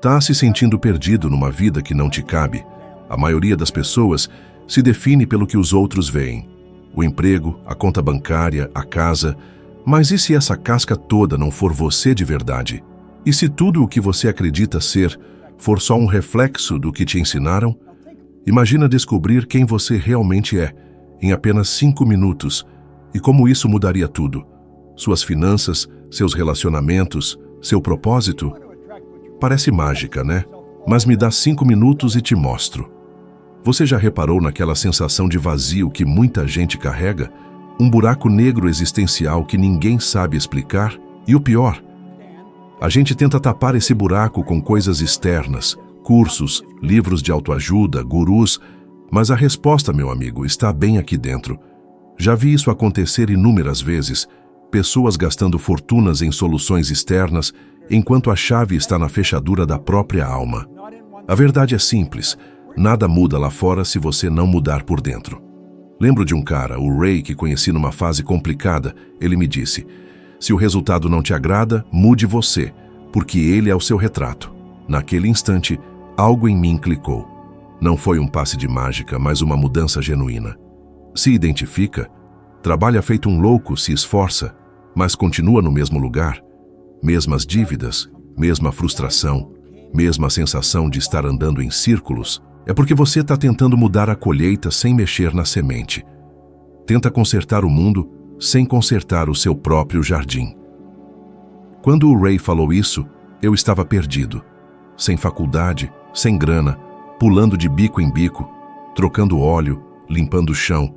Tá se sentindo perdido numa vida que não te cabe? A maioria das pessoas se define pelo que os outros veem. O emprego, a conta bancária, a casa. Mas e se essa casca toda não for você de verdade? E se tudo o que você acredita ser for só um reflexo do que te ensinaram? Imagina descobrir quem você realmente é em apenas 5 minutos e como isso mudaria tudo. Suas finanças, seus relacionamentos, seu propósito. Parece mágica, né? Mas me dá 5 minutos e te mostro. Você já reparou naquela sensação de vazio que muita gente carrega? Um buraco negro existencial que ninguém sabe explicar? E o pior, a gente tenta tapar esse buraco com coisas externas, cursos, livros de autoajuda, gurus, mas a resposta, meu amigo, está bem aqui dentro. Já vi isso acontecer inúmeras vezes, pessoas gastando fortunas em soluções externas, enquanto a chave está na fechadura da própria alma. A verdade é simples, nada muda lá fora se você não mudar por dentro. Lembro de um cara, o Ray, que conheci numa fase complicada. Ele me disse: se o resultado não te agrada, mude você, porque ele é o seu retrato. Naquele instante, algo em mim clicou. Não foi um passe de mágica, mas uma mudança genuína. Se identifica, trabalha feito um louco, se esforça, mas continua no mesmo lugar. Mesmas dívidas, mesma frustração, mesma sensação de estar andando em círculos. É porque você está tentando mudar a colheita sem mexer na semente. Tenta consertar o mundo sem consertar o seu próprio jardim. Quando o Ray falou isso, eu estava perdido. Sem faculdade, sem grana, pulando de bico em bico, trocando óleo, limpando o chão,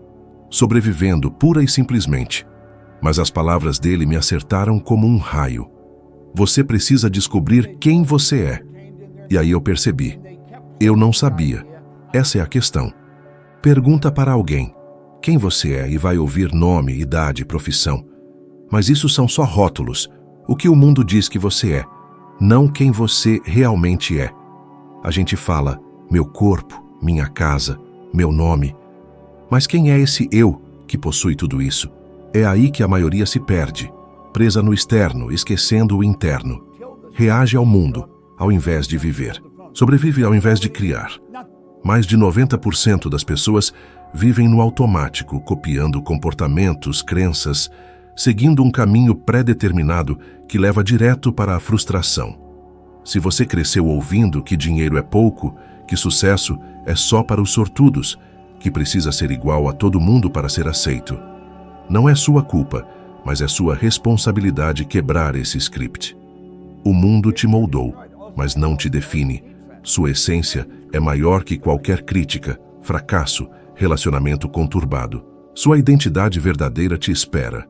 sobrevivendo pura e simplesmente. Mas as palavras dele me acertaram como um raio. Você precisa descobrir quem você é. E aí eu percebi. Eu não sabia. Essa é a questão. Pergunta para alguém quem você é e vai ouvir nome, idade, profissão. Mas isso são só rótulos. O que o mundo diz que você é, não quem você realmente é. A gente fala meu corpo, minha casa, meu nome. Mas quem é esse eu que possui tudo isso? É aí que a maioria se perde, presa no externo, esquecendo o interno. Reage ao mundo, ao invés de viver. Sobrevive ao invés de criar. Mais de 90% das pessoas vivem no automático, copiando comportamentos, crenças, seguindo um caminho pré-determinado que leva direto para a frustração. Se você cresceu ouvindo que dinheiro é pouco, que sucesso é só para os sortudos, que precisa ser igual a todo mundo para ser aceito, não é sua culpa, mas é sua responsabilidade quebrar esse script. O mundo te moldou, mas não te define. Sua essência é maior que qualquer crítica, fracasso, relacionamento conturbado. Sua identidade verdadeira te espera,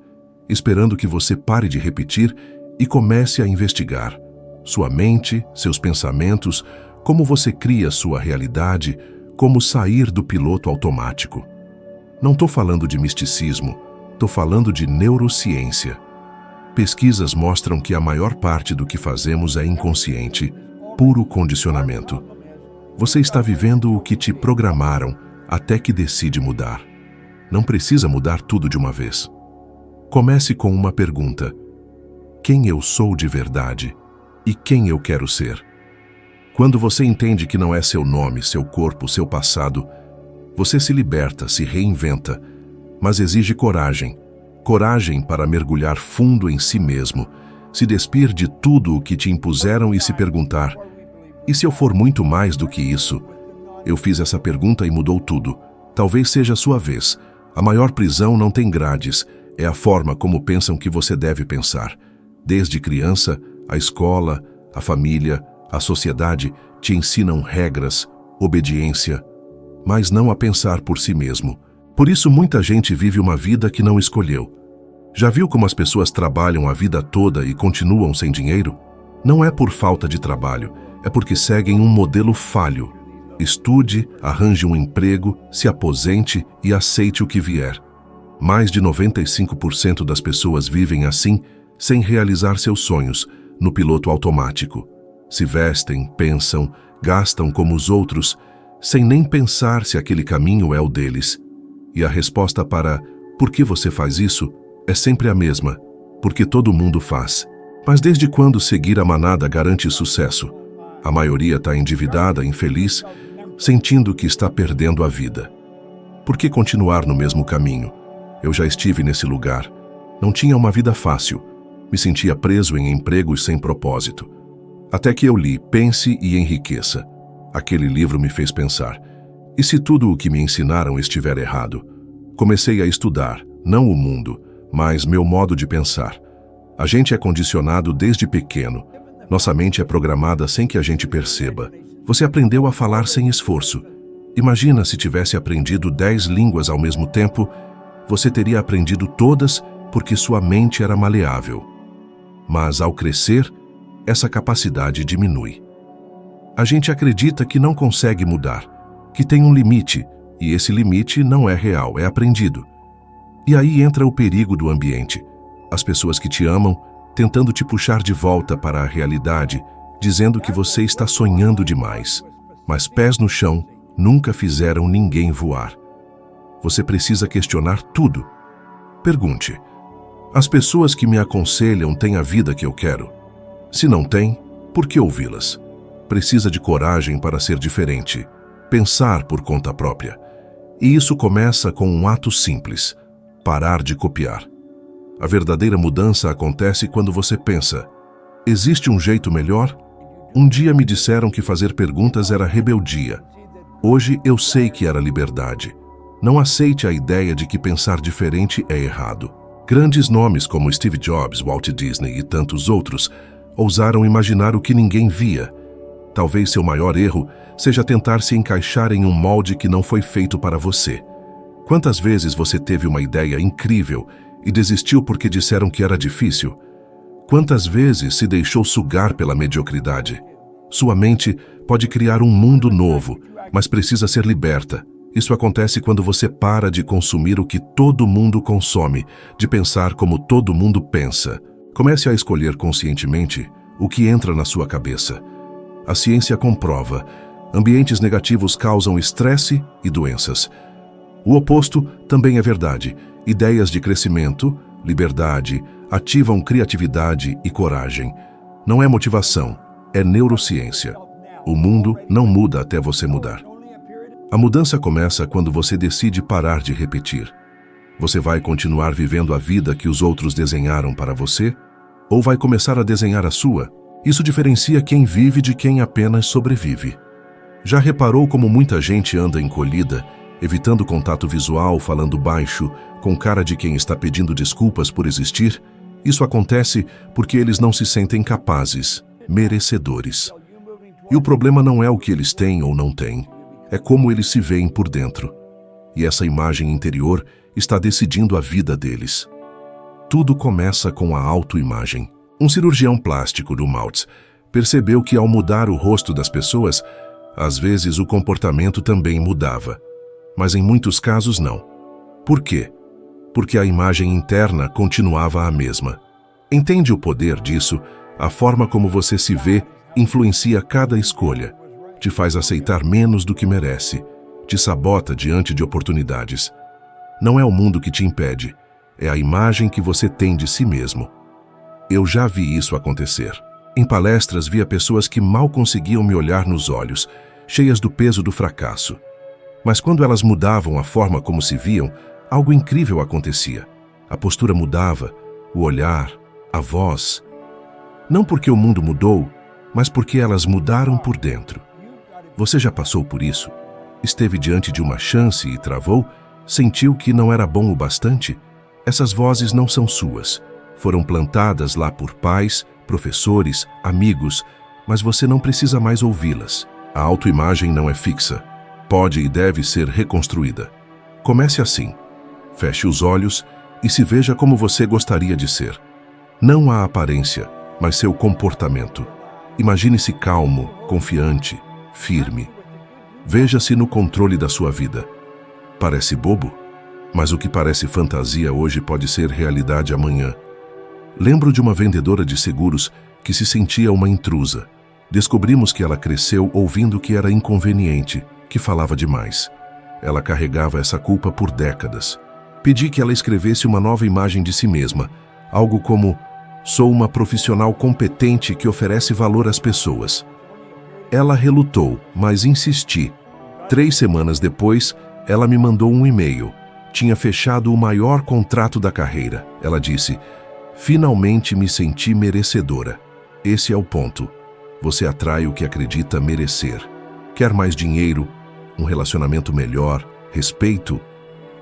esperando que você pare de repetir e comece a investigar. Sua mente, seus pensamentos, como você cria sua realidade, como sair do piloto automático. Não estou falando de misticismo, estou falando de neurociência. Pesquisas mostram que a maior parte do que fazemos é inconsciente, puro condicionamento. Você está vivendo o que te programaram até que decide mudar. Não precisa mudar tudo de uma vez. Comece com uma pergunta: quem eu sou de verdade e quem eu quero ser? Quando você entende que não é seu nome, seu corpo, seu passado, você se liberta, se reinventa, mas exige coragem. Coragem para mergulhar fundo em si mesmo, se despir de tudo o que te impuseram e se perguntar: e se eu for muito mais do que isso? Eu fiz essa pergunta e mudou tudo. Talvez seja a sua vez. A maior prisão não tem grades, é a forma como pensam que você deve pensar. Desde criança, a escola, a família, a sociedade te ensinam regras, obediência, mas não a pensar por si mesmo. Por isso muita gente vive uma vida que não escolheu. Já viu como as pessoas trabalham a vida toda e continuam sem dinheiro? Não é por falta de trabalho, é porque seguem um modelo falho. Estude, arranje um emprego, se aposente e aceite o que vier. Mais de 95% das pessoas vivem assim, sem realizar seus sonhos, no piloto automático. Se vestem, pensam, gastam como os outros, sem nem pensar se aquele caminho é o deles. E a resposta para "por que você faz isso?" é sempre a mesma: porque todo mundo faz. Mas desde quando seguir a manada garante sucesso? A maioria está endividada, infeliz, sentindo que está perdendo a vida. Por que continuar no mesmo caminho? Eu já estive nesse lugar. Não tinha uma vida fácil. Me sentia preso em empregos sem propósito. Até que eu li Pense e Enriqueça. Aquele livro me fez pensar. E se tudo o que me ensinaram estiver errado? Comecei a estudar, não o mundo, mas meu modo de pensar. A gente é condicionado desde pequeno. Nossa mente é programada sem que a gente perceba. Você aprendeu a falar sem esforço. Imagina se tivesse aprendido 10 línguas ao mesmo tempo, você teria aprendido todas porque sua mente era maleável. Mas ao crescer, essa capacidade diminui. A gente acredita que não consegue mudar, que tem um limite, e esse limite não é real, é aprendido. E aí entra o perigo do ambiente. As pessoas que te amam, tentando te puxar de volta para a realidade, dizendo que você está sonhando demais. Mas pés no chão nunca fizeram ninguém voar. Você precisa questionar tudo. Pergunte: as pessoas que me aconselham têm a vida que eu quero? Se não têm, por que ouvi-las? Precisa de coragem para ser diferente, pensar por conta própria. E isso começa com um ato simples: parar de copiar. A verdadeira mudança acontece quando você pensa: existe um jeito melhor? Um dia me disseram que fazer perguntas era rebeldia. Hoje eu sei que era liberdade. Não aceite a ideia de que pensar diferente é errado. Grandes nomes como Steve Jobs, Walt Disney e tantos outros ousaram imaginar o que ninguém via. Talvez seu maior erro seja tentar se encaixar em um molde que não foi feito para você. Quantas vezes você teve uma ideia incrível e desistiu porque disseram que era difícil? Quantas vezes se deixou sugar pela mediocridade? Sua mente pode criar um mundo novo, mas precisa ser liberta. Isso acontece quando você para de consumir o que todo mundo consome, de pensar como todo mundo pensa. Comece a escolher conscientemente o que entra na sua cabeça. A ciência comprova: ambientes negativos causam estresse e doenças. O oposto também é verdade. Ideias de crescimento, liberdade, ativam criatividade e coragem. Não é motivação, é neurociência. O mundo não muda até você mudar. A mudança começa quando você decide parar de repetir. Você vai continuar vivendo a vida que os outros desenharam para você? Ou vai começar a desenhar a sua? Isso diferencia quem vive de quem apenas sobrevive. Já reparou como muita gente anda encolhida, evitando contato visual, falando baixo, com cara de quem está pedindo desculpas por existir? Isso acontece porque eles não se sentem capazes, merecedores. E o problema não é o que eles têm ou não têm, é como eles se veem por dentro. E essa imagem interior está decidindo a vida deles. Tudo começa com a autoimagem. Um cirurgião plástico do Maltz percebeu que ao mudar o rosto das pessoas, às vezes o comportamento também mudava. Mas em muitos casos não. Por quê? Porque a imagem interna continuava a mesma. Entende o poder disso? A forma como você se vê influencia cada escolha. Te faz aceitar menos do que merece. Te sabota diante de oportunidades. Não é o mundo que te impede, é a imagem que você tem de si mesmo. Eu já vi isso acontecer. Em palestras via pessoas que mal conseguiam me olhar nos olhos, cheias do peso do fracasso. Mas quando elas mudavam a forma como se viam, algo incrível acontecia. A postura mudava, o olhar, a voz. Não porque o mundo mudou, mas porque elas mudaram por dentro. Você já passou por isso? Esteve diante de uma chance e travou? Sentiu que não era bom o bastante? Essas vozes não são suas. Foram plantadas lá por pais, professores, amigos, mas você não precisa mais ouvi-las. A autoimagem não é fixa. Pode e deve ser reconstruída. Comece assim. Feche os olhos e se veja como você gostaria de ser. Não a aparência, mas seu comportamento. Imagine-se calmo, confiante, firme. Veja-se no controle da sua vida. Parece bobo, mas o que parece fantasia hoje pode ser realidade amanhã. Lembro de uma vendedora de seguros que se sentia uma intrusa. Descobrimos que ela cresceu ouvindo que era inconveniente, que falava demais. Ela carregava essa culpa por décadas. Pedi que ela escrevesse uma nova imagem de si mesma, algo como: sou uma profissional competente que oferece valor às pessoas. Ela relutou, mas insisti. 3 semanas depois, ela me mandou um e-mail. Tinha fechado o maior contrato da carreira. Ela disse: "Finalmente me senti merecedora." Esse é o ponto. Você atrai o que acredita merecer. Quer mais dinheiro, um relacionamento melhor, respeito?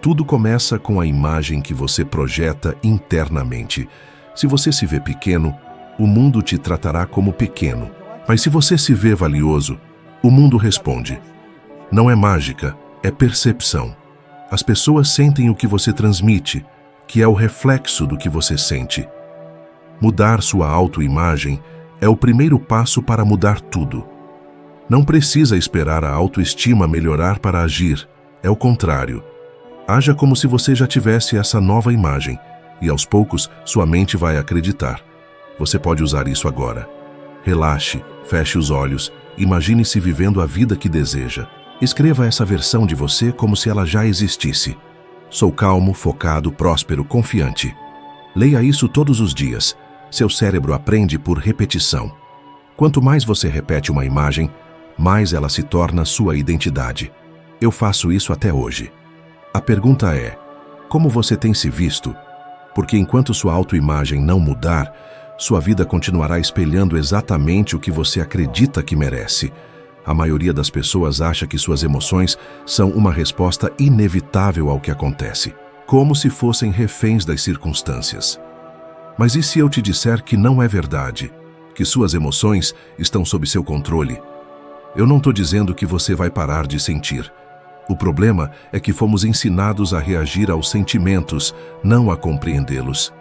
Tudo começa com a imagem que você projeta internamente. Se você se vê pequeno, o mundo te tratará como pequeno. Mas se você se vê valioso, o mundo responde. Não é mágica, é percepção. As pessoas sentem o que você transmite, que é o reflexo do que você sente. Mudar sua autoimagem é o primeiro passo para mudar tudo. Não precisa esperar a autoestima melhorar para agir, é o contrário. Haja como se você já tivesse essa nova imagem, e aos poucos sua mente vai acreditar. Você pode usar isso agora. Relaxe, feche os olhos, imagine-se vivendo a vida que deseja. Escreva essa versão de você como se ela já existisse. Sou calmo, focado, próspero, confiante. Leia isso todos os dias. Seu cérebro aprende por repetição. Quanto mais você repete uma imagem, mais ela se torna sua identidade. Eu faço isso até hoje. A pergunta é: como você tem se visto? Porque enquanto sua autoimagem não mudar, sua vida continuará espelhando exatamente o que você acredita que merece. A maioria das pessoas acha que suas emoções são uma resposta inevitável ao que acontece, como se fossem reféns das circunstâncias. Mas e se eu te disser que não é verdade, que suas emoções estão sob seu controle? Eu não estou dizendo que você vai parar de sentir. O problema é que fomos ensinados a reagir aos sentimentos, não a compreendê-los.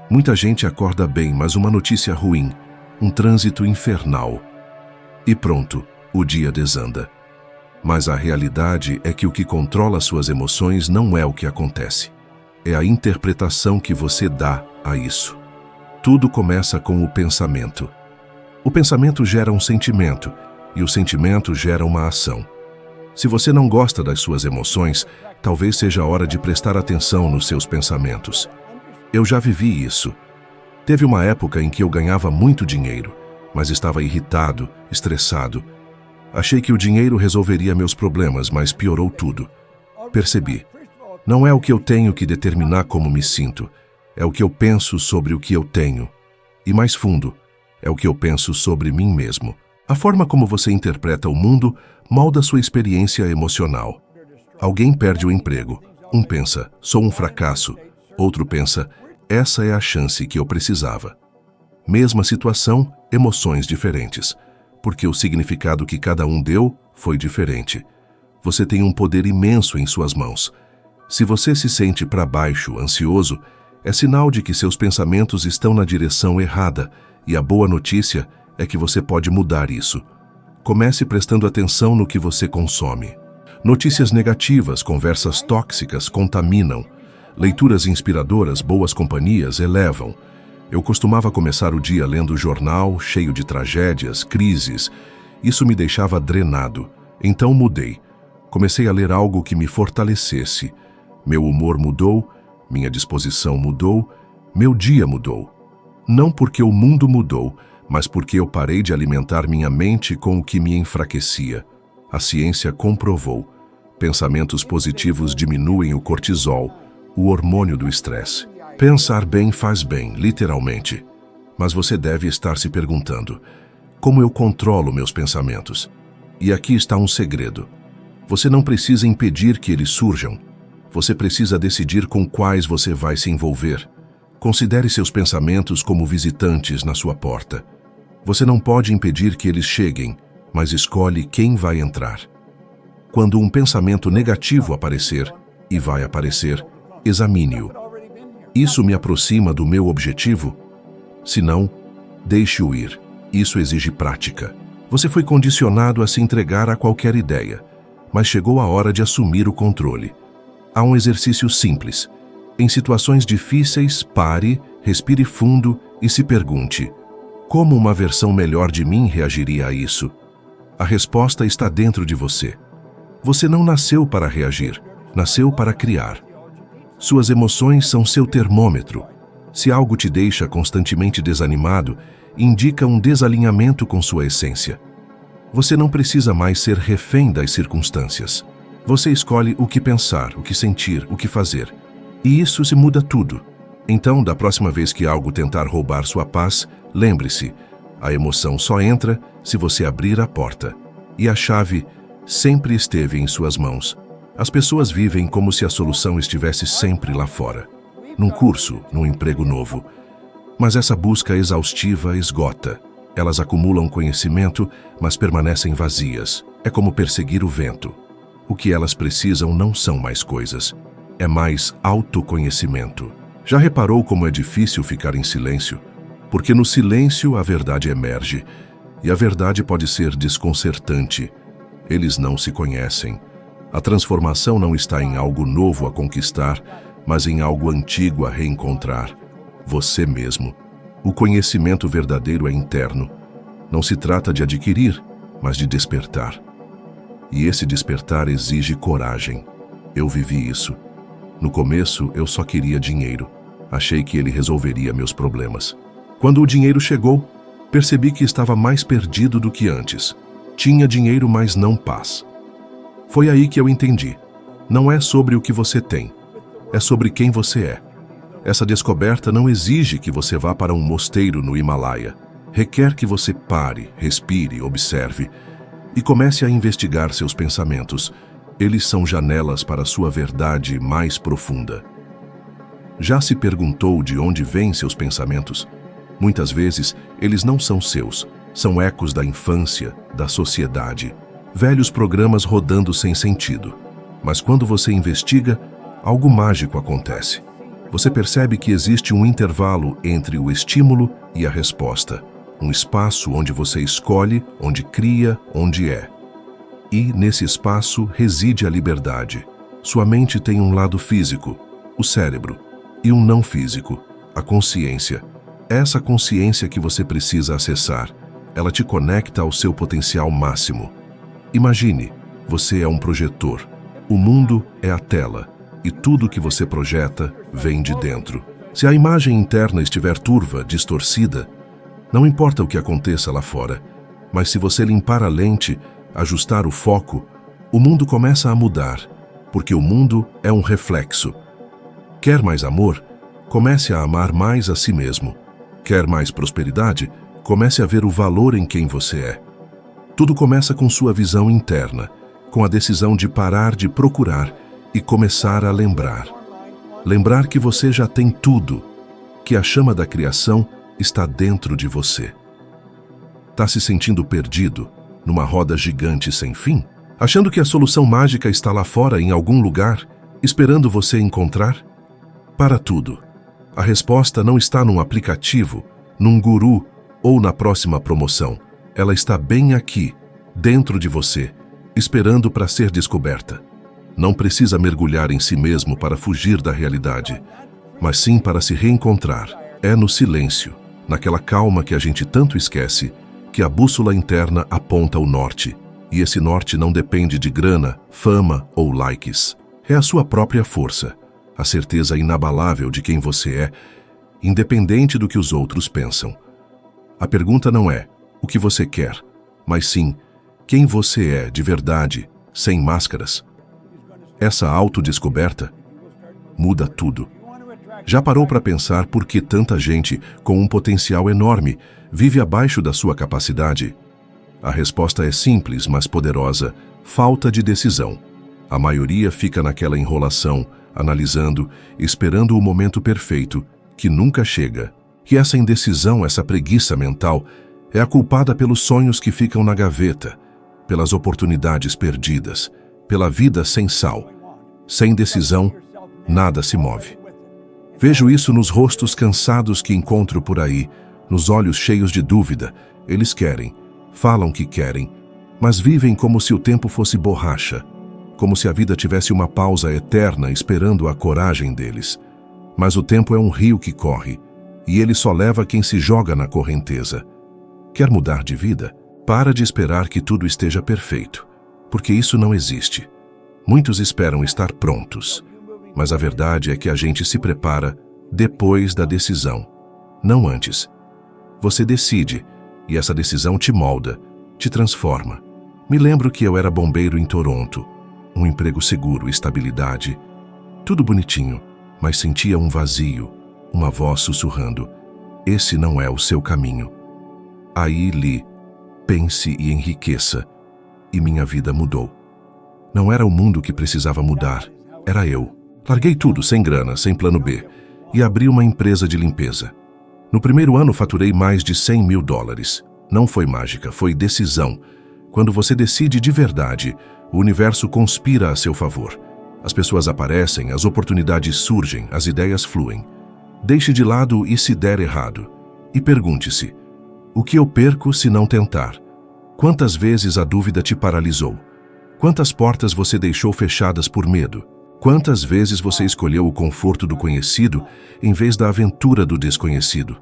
Muita gente acorda bem, mas uma notícia ruim, um trânsito infernal. E pronto, o dia desanda. Mas a realidade é que o que controla suas emoções não é o que acontece. É a interpretação que você dá a isso. Tudo começa com o pensamento. O pensamento gera um sentimento, e o sentimento gera uma ação. Se você não gosta das suas emoções, talvez seja a hora de prestar atenção nos seus pensamentos. Eu já vivi isso. Teve uma época em que eu ganhava muito dinheiro, mas estava irritado, estressado. Achei que o dinheiro resolveria meus problemas, mas piorou tudo. Percebi. Não é o que eu tenho que determinar como me sinto, é o que eu penso sobre o que eu tenho. E mais fundo, é o que eu penso sobre mim mesmo. A forma como você interpreta o mundo molda sua experiência emocional. Alguém perde o emprego. Um pensa, sou um fracasso. Outro pensa, essa é a chance que eu precisava. Mesma situação, emoções diferentes. Porque o significado que cada um deu foi diferente. Você tem um poder imenso em suas mãos. Se você se sente para baixo, ansioso, é sinal de que seus pensamentos estão na direção errada, e a boa notícia é que você pode mudar isso. Comece prestando atenção no que você consome. Notícias negativas, conversas tóxicas contaminam. Leituras inspiradoras, boas companhias elevam. Eu costumava começar o dia lendo jornal, cheio de tragédias, crises. Isso me deixava drenado. Então mudei. Comecei a ler algo que me fortalecesse. Meu humor mudou, minha disposição mudou, meu dia mudou. Não porque o mundo mudou, mas porque eu parei de alimentar minha mente com o que me enfraquecia. A ciência comprovou. Pensamentos positivos diminuem o cortisol, o hormônio do estresse. Pensar bem faz bem, literalmente. Mas você deve estar se perguntando: como eu controlo meus pensamentos? E aqui está um segredo. Você não precisa impedir que eles surjam. Você precisa decidir com quais você vai se envolver. Considere seus pensamentos como visitantes na sua porta. Você não pode impedir que eles cheguem, mas escolhe quem vai entrar. Quando um pensamento negativo aparecer, e vai aparecer, examine-o. Isso me aproxima do meu objetivo? Se não, deixe-o ir. Isso exige prática. Você foi condicionado a se entregar a qualquer ideia, mas chegou a hora de assumir o controle. Há um exercício simples. Em situações difíceis, pare, respire fundo e se pergunte: como uma versão melhor de mim reagiria a isso? A resposta está dentro de você. Você não nasceu para reagir, nasceu para criar. Suas emoções são seu termômetro. Se algo te deixa constantemente desanimado, indica um desalinhamento com sua essência. Você não precisa mais ser refém das circunstâncias. Você escolhe o que pensar, o que sentir, o que fazer. E isso se muda tudo. Então, da próxima vez que algo tentar roubar sua paz, lembre-se, a emoção só entra se você abrir a porta. E a chave sempre esteve em suas mãos. As pessoas vivem como se a solução estivesse sempre lá fora. Num curso, num emprego novo. Mas essa busca exaustiva esgota. Elas acumulam conhecimento, mas permanecem vazias. É como perseguir o vento. O que elas precisam não são mais coisas. É mais autoconhecimento. Já reparou como é difícil ficar em silêncio? Porque no silêncio a verdade emerge. E a verdade pode ser desconcertante. Eles não se conhecem. A transformação não está em algo novo a conquistar, mas em algo antigo a reencontrar. Você mesmo. O conhecimento verdadeiro é interno. Não se trata de adquirir, mas de despertar. E esse despertar exige coragem. Eu vivi isso. No começo, eu só queria dinheiro. Achei que ele resolveria meus problemas. Quando o dinheiro chegou, percebi que estava mais perdido do que antes. Tinha dinheiro, mas não paz. Foi aí que eu entendi. Não é sobre o que você tem. É sobre quem você é. Essa descoberta não exige que você vá para um mosteiro no Himalaia. Requer que você pare, respire, observe e comece a investigar seus pensamentos. Eles são janelas para a sua verdade mais profunda. Já se perguntou de onde vêm seus pensamentos? Muitas vezes, eles não são seus. São ecos da infância, da sociedade. Velhos programas rodando sem sentido. Mas quando você investiga, algo mágico acontece. Você percebe que existe um intervalo entre o estímulo e a resposta. Um espaço onde você escolhe, onde cria, onde é. E, nesse espaço, reside a liberdade. Sua mente tem um lado físico, o cérebro, e um não físico, a consciência. É essa consciência que você precisa acessar. Ela te conecta ao seu potencial máximo. Imagine, você é um projetor. O mundo é a tela. E tudo que você projeta vem de dentro. Se a imagem interna estiver turva, distorcida, não importa o que aconteça lá fora, mas se você limpar a lente, ajustar o foco, o mundo começa a mudar, porque o mundo é um reflexo. Quer mais amor? Comece a amar mais a si mesmo. Quer mais prosperidade? Comece a ver o valor em quem você é. Tudo começa com sua visão interna, com a decisão de parar de procurar e começar a lembrar. Lembrar que você já tem tudo, que a chama da criação está dentro de você. Tá se sentindo perdido, numa roda gigante sem fim? Achando que a solução mágica está lá fora em algum lugar, esperando você encontrar? Para tudo. A resposta não está num aplicativo, num guru ou na próxima promoção. Ela está bem aqui, dentro de você, esperando para ser descoberta. Não precisa mergulhar em si mesmo para fugir da realidade, mas sim para se reencontrar. É no silêncio, naquela calma que a gente tanto esquece, que a bússola interna aponta o norte. E esse norte não depende de grana, fama ou likes. É a sua própria força, a certeza inabalável de quem você é, independente do que os outros pensam. A pergunta não é o que você quer, mas sim quem você é de verdade, sem máscaras. Essa autodescoberta muda tudo. Já parou para pensar por que tanta gente com um potencial enorme vive abaixo da sua capacidade? A resposta é simples, mas poderosa: falta de decisão. A maioria fica naquela enrolação, analisando, esperando o momento perfeito, que nunca chega. E essa indecisão, essa preguiça mental, é a culpada pelos sonhos que ficam na gaveta, pelas oportunidades perdidas, pela vida sem sal. Sem decisão, nada se move. Vejo isso nos rostos cansados que encontro por aí, nos olhos cheios de dúvida. Eles querem, falam que querem, mas vivem como se o tempo fosse borracha, como se a vida tivesse uma pausa eterna esperando a coragem deles. Mas o tempo é um rio que corre, e ele só leva quem se joga na correnteza. Quer mudar de vida? Para de esperar que tudo esteja perfeito, porque isso não existe. Muitos esperam estar prontos, mas a verdade é que a gente se prepara depois da decisão, não antes. Você decide, e essa decisão te molda, te transforma. Me lembro que eu era bombeiro em Toronto. Um emprego seguro, estabilidade. Tudo bonitinho, mas sentia um vazio, uma voz sussurrando. Esse não é o seu caminho. Aí li, pense e enriqueça. E minha vida mudou. Não era o mundo que precisava mudar, era eu. Larguei tudo, sem grana, sem plano B, e abri uma empresa de limpeza. No primeiro ano faturei mais de $100 mil. Não foi mágica, foi decisão. Quando você decide de verdade, o universo conspira a seu favor. As pessoas aparecem, as oportunidades surgem, as ideias fluem. Deixe de lado e se der errado. E pergunte-se, o que eu perco se não tentar? Quantas vezes a dúvida te paralisou? Quantas portas você deixou fechadas por medo? Quantas vezes você escolheu o conforto do conhecido em vez da aventura do desconhecido?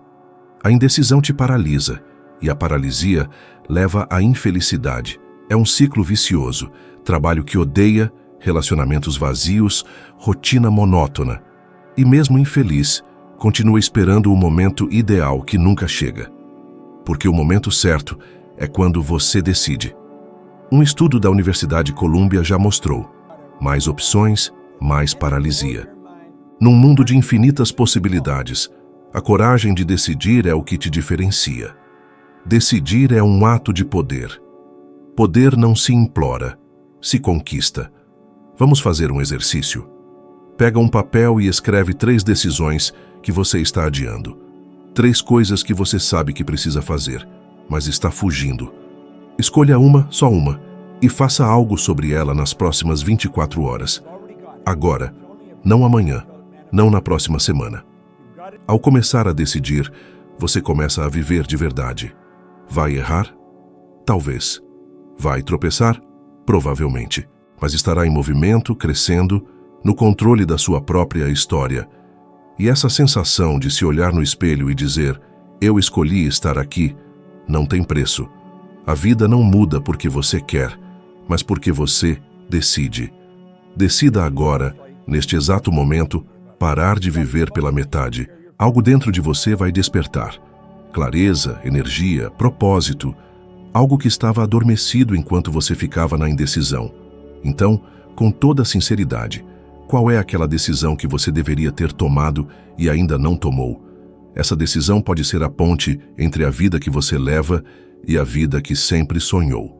A indecisão te paralisa, e a paralisia leva à infelicidade. É um ciclo vicioso, trabalho que odeia, relacionamentos vazios, rotina monótona. E mesmo infeliz, continua esperando o momento ideal que nunca chega. Porque o momento certo é quando você decide. Um estudo da Universidade Columbia já mostrou: mais opções, mais paralisia. Num mundo de infinitas possibilidades, a coragem de decidir é o que te diferencia. Decidir é um ato de poder. Poder não se implora, se conquista. Vamos fazer um exercício. Pega um papel e escreve 3 decisões que você está adiando. 3 coisas que você sabe que precisa fazer, mas está fugindo. Escolha uma, só uma, e faça algo sobre ela nas próximas 24 horas. Agora, não amanhã, não na próxima semana. Ao começar a decidir, você começa a viver de verdade. Vai errar? Talvez. Vai tropeçar? Provavelmente. Mas estará em movimento, crescendo, no controle da sua própria história. E essa sensação de se olhar no espelho e dizer, eu escolhi estar aqui, não tem preço. A vida não muda porque você quer, mas porque você decide. Decida agora, neste exato momento, parar de viver pela metade. Algo dentro de você vai despertar. Clareza, energia, propósito. Algo que estava adormecido enquanto você ficava na indecisão. Então, com toda sinceridade, qual é aquela decisão que você deveria ter tomado e ainda não tomou? Essa decisão pode ser a ponte entre a vida que você leva e a vida que sempre sonhou.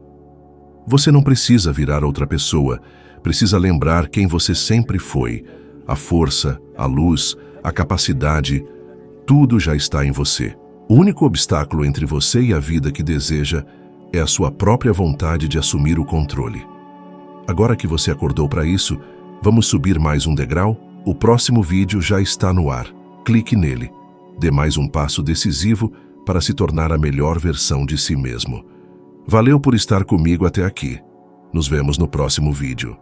Você não precisa virar outra pessoa, precisa lembrar quem você sempre foi. A força, a luz, a capacidade, tudo já está em você. O único obstáculo entre você e a vida que deseja é a sua própria vontade de assumir o controle. Agora que você acordou para isso, vamos subir mais um degrau? O próximo vídeo já está no ar. Clique nele. Dê mais um passo decisivo para se tornar a melhor versão de si mesmo. Valeu por estar comigo até aqui. Nos vemos no próximo vídeo.